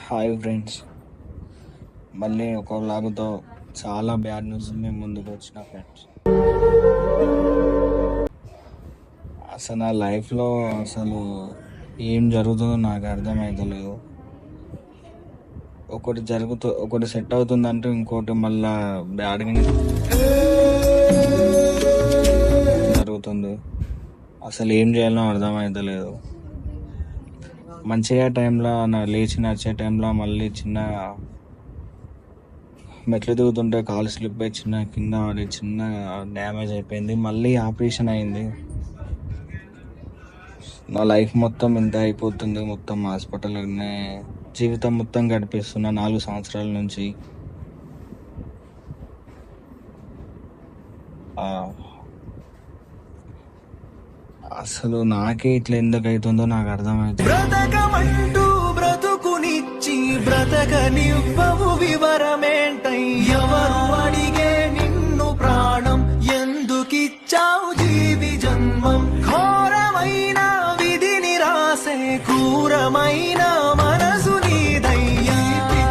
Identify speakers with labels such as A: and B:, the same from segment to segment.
A: Hi friends, మళ్ళీ ఒక వ్లాగ్తో చాలా బ్యాడ్ న్యూస్ మేము ముందుకు వచ్చిన ఫ్రెండ్స్. అసలు నా లైఫ్లో అసలు ఏం జరుగుతుందో నాకు అర్థమవుతలేదు. ఒకటి సెట్ అవుతుందంటే ఇంకోటి మళ్ళా బ్యాడ్గా జరుగుతుంది. అసలు ఏం చేయాలో అర్థమవుతలేదు. మంచిగా టైంలో లేచి నడిచే టైంలో మళ్ళీ చిన్న మెట్లు దిగుతుంటే కాలు స్లిప్ అయి చిన్న కింద పడి చిన్న డ్యామేజ్ అయిపోయింది. మళ్ళీ ఆపరేషన్ అయింది. నా లైఫ్ మొత్తం ఇంత అయిపోతుంది. మొత్తం హాస్పిటల్లోనే జీవితం మొత్తం గడిపిస్తున్నా 4 సంవత్సరాల నుంచి. అసలు నాకే ఇట్లా ఎందుకు అవుతుందో నాకు అర్థమవుతుంది.
B: బ్రతకమంటూ బ్రతుకునిచ్చి బ్రతకనివ్వవు వివరమేంటై ఎవరు అడిగే నిన్ను ప్రాణం ఎందుకిచ్చావు జీవి జన్మం ఘోరమైన విధిని రాసే క్రూరమైన మనసు నీదయ్యా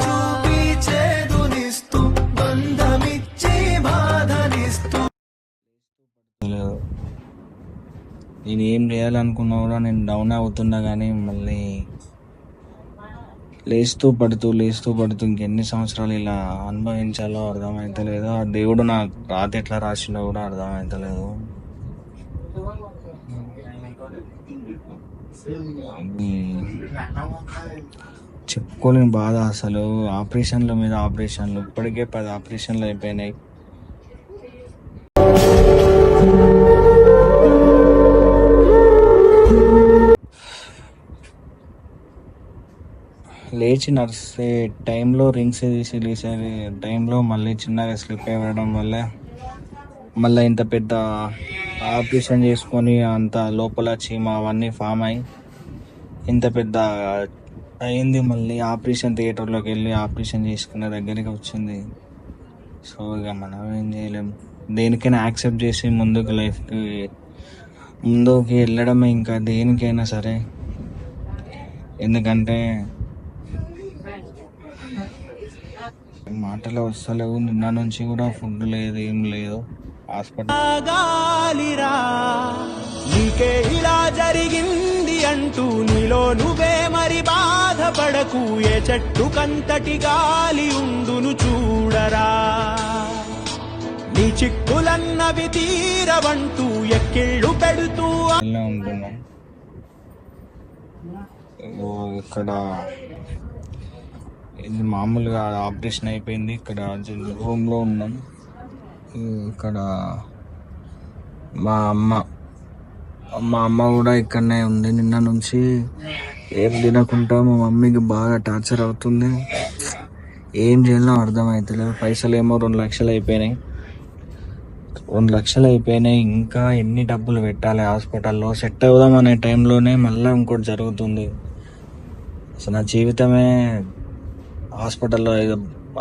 B: చూపి చేదునిస్తూ బంధమిచ్చి బాధనిస్తూ
A: నేను ఏం చేయాలనుకున్నా కూడా నేను డౌన్ అవుతున్నా, కానీ మళ్ళీ లేస్తూ పడుతూ ఇంకెన్ని సంవత్సరాలు ఇలా అనుభవించాలో అర్థమవుతలేదు. ఆ దేవుడు నా రాత ఎట్లా రాసిందో కూడా అర్థమవుతలేదు. చెప్పుకోలేని బాధ అసలు. ఆపరేషన్ల మీద ఆపరేషన్లు, ఇప్పటికే 10 ఆపరేషన్లు అయిపోయినాయి. లేచి నడిచే టైంలో రింగ్స్ తీసి లేచే టైంలో మళ్ళీ చిన్నగా స్లిప్ అవ్వడం వల్ల మళ్ళీ ఇంత పెద్ద ఆపరేషన్ చేసుకొని అంత లోపల చీమ అవన్నీ ఫామ్ అయ్యి ఇంత పెద్ద అయింది. మళ్ళీ ఆపరేషన్ థియేటర్లోకి వెళ్ళి ఆపరేషన్ చేసుకునే దగ్గరికి వచ్చింది. సో ఇక మనం ఏం చేయలేం. దేనికైనా యాక్సెప్ట్ చేసి ముందుకు వెళ్ళడమే ఇంకా దేనికైనా సరే. ఎందుకంటే మాటలు వస్తలేవు. నిన్న నుంచి కూడా ఫుడ్ లేదు, ఏం లేదు. హాస్పిటల్
B: నీకే ఇలా జరిగింది అంటూ నీలో నువ్వే మరి బాధపడకు. ఏ చెట్టు కంతటి గాలి ఉండును చూడరా, నీ చిక్కులన్నవి తీరవంటూ ఎక్కిళ్ళు పెడుతూ
A: ఉంటున్నాం. ఇక్కడ ఇది మామూలుగా ఆపరేషన్ అయిపోయింది. ఇక్కడ రూమ్లో ఉన్నాం. ఇక్కడ మా అమ్మ కూడా ఇక్కడనే ఉంది. నిన్న నుంచి ఏం తినకుండా మా మమ్మీకి బాగా టార్చర్ అవుతుంది. ఏం చేయాలో అర్థమవుతలేదు. పైసలు ఏమో 2 లక్షలు అయిపోయినాయి. 2 లక్షలు అయిపోయినాయి. ఇంకా ఎన్ని డబ్బులు పెట్టాలి హాస్పిటల్లో? సెట్ అవుదాం అనే టైంలోనే మళ్ళీ ఇంకోటి జరుగుతుంది. అసలు నా జీవితమే హాస్పిటల్లో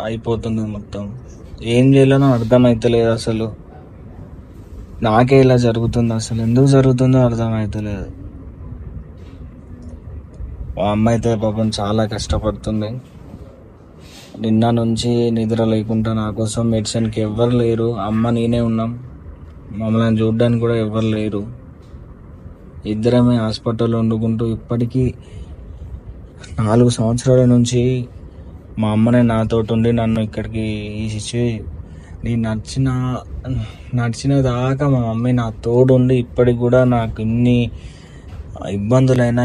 A: అయిపోతుంది మొత్తం. ఏం చేయాలనో అర్థమవుతలేదు. అసలు నాకే ఇలా జరుగుతుంది. అసలు ఎందుకు జరుగుతుందో అర్థమవుతలేదు. మా అమ్మ అయితే పాపం చాలా కష్టపడుతుంది. నిన్న నుంచి నిద్ర లేకుండా నా కోసం మెడిసిన్కి ఎవ్వరు లేరు. అమ్మ నేనే ఉన్నాం. మమ్మల్ని చూడడానికి కూడా ఎవ్వరు లేరు. ఇద్దరమే హాస్పిటల్లో వండుకుంటూ ఇప్పటికీ 4 సంవత్సరాల నుంచి మా అమ్మనే నాతో ఉండి నన్ను ఇక్కడికి నేను నడిచిన దాకా మా మమ్మీ నా తోడుండి ఇప్పటికి కూడా నాకు ఎన్ని ఇబ్బందులైనా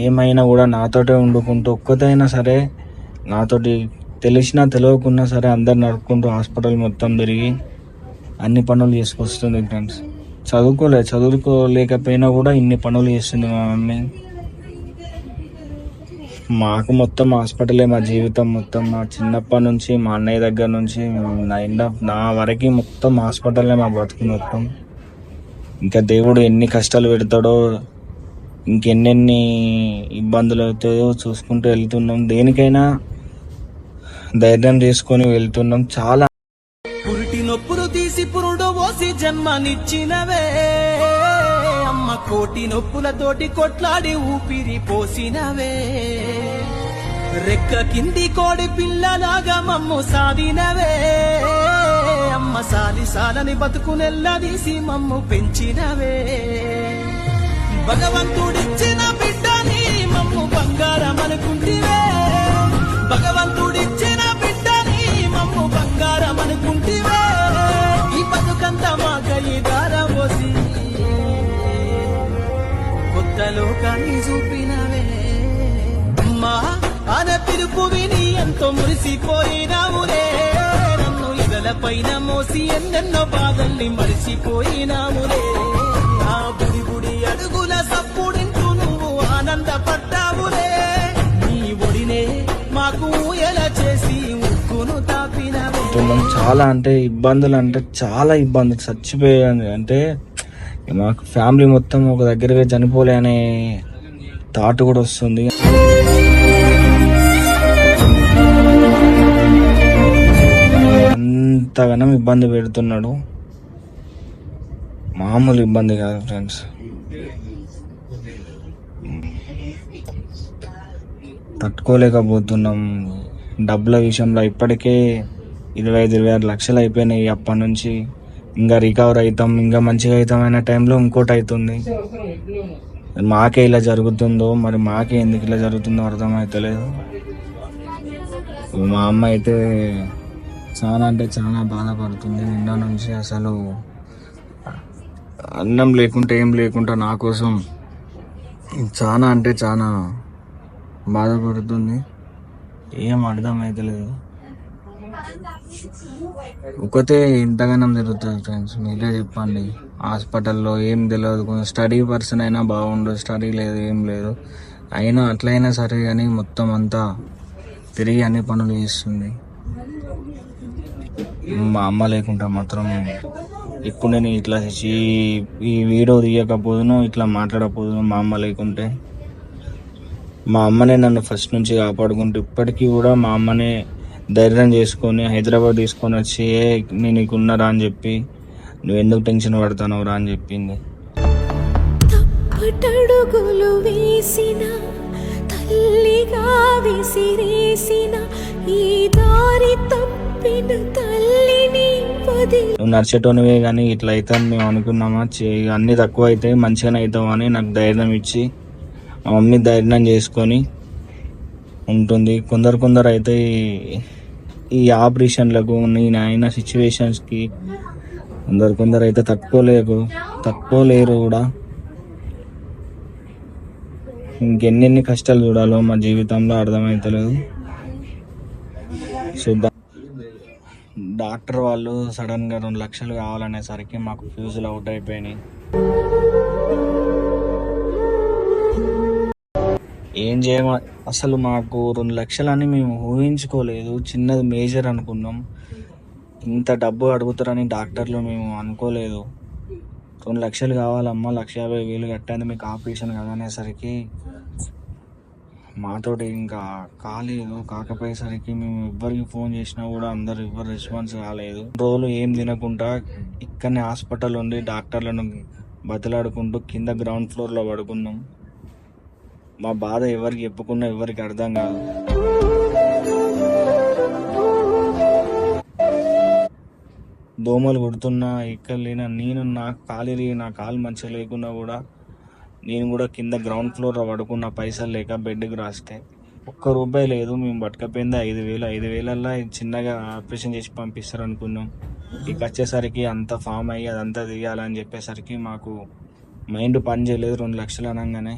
A: ఏమైనా కూడా నాతోటే వండుకుంటూ ఒక్కతైనా సరే నాతోటి తెలిసినా తెలియకున్నా సరే అందరు నడుపుకుంటూ హాస్పిటల్ మొత్తం తిరిగి అన్ని పనులు చేసుకొస్తుంది ఫ్రెండ్స్. చదువుకోలేకపోయినా కూడా ఇన్ని పనులు చేస్తుంది మా మమ్మీ. మాకు మొత్తం హాస్పిటలే మా జీవితం మొత్తం. మా చిన్నప్పటి నుంచి మా అన్నయ్య దగ్గర నుంచి నా వరకు మొత్తం హాస్పిటలే మా బతుకు మొత్తం. ఇంకా దేవుడు ఎన్ని కష్టాలు పెడతాడో, ఇంకెన్నెన్ని ఇబ్బందులు అవుతాయో చూసుకుంటూ వెళ్తున్నాం. దేనికైనా ధైర్యం చేసుకొని వెళ్తున్నాం. చాలా
B: పురిటి నొప్పులు తీసి పురుడు పోసి జన్మనిచ్చినవే అమ్మ, కోటి నొప్పులతోటి కొట్లాడి ఊపిరి పోసినవే. రెక్క కింది కోడి పిల్లలాగా మమ్ము సాదినవే అమ్మ, సాలి సాలని బతుకునెల్లదీసి మమ్ము పెంచినవే. భగవంతుడిచ్చిన బిడ్డని మమ్ము బంగారం అనుకుంటివే, భగవంతుడిచ్చిన బిడ్డని మమ్ము బంగారం అనుకుంటివే. ఈ బతుకంతా మాకయి దారబోసి కొత్త లోకాన్ని చూపినవే. అమ్మా అనే పిలుపు విని ఎంతో మురిసిపోయినాములే, నన్ను ఇదల పైన మోసి ఎన్నెన్నో బాధల్ని మరిసిపోయినాములే. ఆ బుడి బుడి అడుగుల సప్పుడింటూ నువ్వు ఆనందపడ్డావులే, నీ ఒడినే మాకు ఎలా చేసి ఉక్కును తాపినవే.
A: చాలా అంటే ఇబ్బందులు, అంటే చాలా ఇబ్బందులు, చచ్చిపోయాను. అంటే మాకు ఫ్యామిలీ మొత్తం ఒక దగ్గరగా చనిపోలే అనే థాట్ కూడా వస్తుంది. అంతగానం ఇబ్బంది పెడుతున్నాడు, మామూలు ఇబ్బంది కాదు ఫ్రెండ్స్. తట్టుకోలేకపోతున్నాం. డబ్బుల విషయంలో ఇప్పటికే 25-26 లక్షలు అయిపోయినాయి. అప్పటి నుంచి ఇంకా రికవర్ అవుతాం, ఇంకా మంచిగా అవుతాం అనే టైంలో ఇంకోటి అవుతుంది. మాకే ఇలా జరుగుతుందో మరి, మాకే ఎందుకు ఇలా జరుగుతుందో అర్థమవుతలేదు. మా అమ్మ అయితే చాలా అంటే చాలా బాధపడుతుంది. నిన్న నుంచి అసలు అన్నం లేకుంటే ఏం లేకుండా నా కోసం చాలా అంటే చాలా బాధపడుతుంది. ఏం అర్థమవుతలేదు. ఒకతే ఇంతగానం జరుగుతుంది ఫ్రెండ్స్, మీరే చెప్పండి. హాస్పిటల్లో ఏం తెలియదు. స్టడీ పర్సన్ అయినా బాగుండు, స్టడీ లేదు ఏం లేదు, అయినా అట్లయినా సరే కానీ మొత్తం అంతా తిరిగి అన్ని పనులు చేస్తుంది. మా అమ్మ లేకుండా మాత్రం ఇప్పుడు నేను ఇట్లా ఈ వీడియో తీయకపోదును, ఇట్లా మాట్లాడకపోదును. మా అమ్మ లేకుంటే, మా అమ్మనే నన్ను ఫస్ట్ నుంచి కాపాడుకుంటూ ఇప్పటికీ కూడా మా అమ్మనే ధైర్యం చేసుకొని హైదరాబాద్ తీసుకొని వచ్చి, నేను నీకు ఉన్నారా అని చెప్పి, నువ్వు ఎందుకు టెన్షన్ పడతానవురా అని చెప్పింది.
C: తప్పటడుగులు వేసిన తల్లిగా విసిరేసిన ఈ దారి తప్పిన తల్లిని
A: నువ్వు నడిచేటోనివే కానీ ఇట్లా అవుతాను మేము అనుకున్నామా, అన్నీ తక్కువ అవుతాయి మంచిగానే అవుతావు అని నాకు ధైర్యం ఇచ్చి మా మమ్మీ ధైర్యం చేసుకొని ఉంటుంది. కొందరు అయితే ఈ ఆపరేషన్లకు నేను అయిన సిచ్యువేషన్స్కి కొందరు అయితే తట్టుకోలేరు కూడా. ఇంకెన్ని కష్టాలు చూడాలో మా జీవితంలో అర్థమవుతలేదు. సో డాక్టర్ వాళ్ళు సడన్గా 2 లక్షలు కావాలనేసరికి మాకు ఫ్యూజులు అవుట్ అయిపోయినాయి. ఏం చేయమ, అసలు మాకు 2 లక్షలని మేము ఊహించుకోలేదు. చిన్నది మేజర్ అనుకున్నాం. ఇంత డబ్బు అడుగుతారని డాక్టర్లు మేము అనుకోలేదు. 2 లక్షలు కావాలమ్మా, 1,50,000 కట్టాను మీకు ఆపరేషన్ కదా అనేసరికి మాతోటి ఇంకా కాకపోయేసరికి మేము ఎవ్వరికి ఫోన్ చేసినా కూడా ఎవ్వరు రెస్పాన్స్ కాలేదు. రోజులు ఏం తినకుండా ఇక్కడనే హాస్పిటల్ ఉండి డాక్టర్లను బతిలాడుకుంటూ కింద గ్రౌండ్ ఫ్లోర్లో పడుకున్నాం. మా బాధ ఎవరికి చెప్పుకున్నా ఎవరికి అర్థం కాదు. దోమలు కుడుతున్నా ఎక్కలేనా, నా కాలు మంచిగా లేకున్నా కూడా నేను కూడా కింద గ్రౌండ్ ఫ్లోర్లో పడుకున్న, పైసలు లేక బెడ్కి రాస్తే ₹1 లేదు. మేము పట్టుకపోయింది 5,000. 5,000ల్లో చిన్నగా ఆపరేషన్ చేసి పంపిస్తారు అనుకున్నాం. ఇక వచ్చేసరికి అంత ఫామ్ అయ్యి అదంతా తీయాలని చెప్పేసరికి మాకు మైండ్ పని చేయలేదు. 2 లక్షలు అనగానే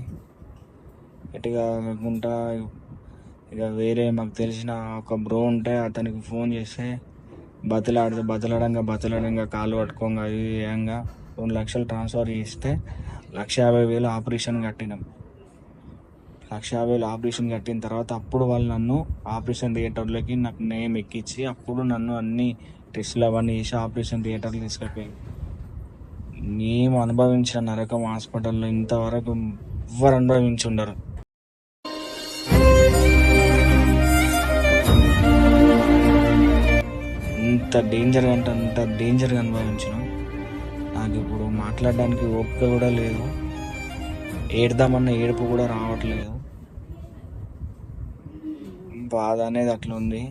A: ఎటుగా కాకుండా ఇక వేరే మాకు తెలిసిన ఒక బ్రో ఉంటే అతనికి ఫోన్ చేస్తే బతలాడంగా కాలు పట్టుకోగా ఏయంగా 2 లక్షలు ట్రాన్స్ఫర్ చేస్తే 1,50,000 ఆపరేషన్ కట్టినాం. 1,50,000 ఆపరేషన్ కట్టిన తర్వాత అప్పుడు వాళ్ళు నన్ను ఆపరేషన్ థియేటర్లోకి నాకు నేమ్ ఎక్కించి అప్పుడు నన్ను అన్ని టెస్టులు అవన్నీ చేసి ఆపరేషన్ థియేటర్కి తీసుకుపోయి, మేము అనుభవించిన నరకం హాస్పిటల్లో ఇంతవరకు ఎవ్వరు అనుభవించి ఉండరు. అంత డేంజర్గా అనుభవించినాం. నాకు ఇప్పుడు మాట్లాడడానికి ఓపిక కూడా లేదు, ఏడ్దామన్న ఏడుపు కూడా రావట్లేదు. బాధ అనేది అట్లా ఉంది.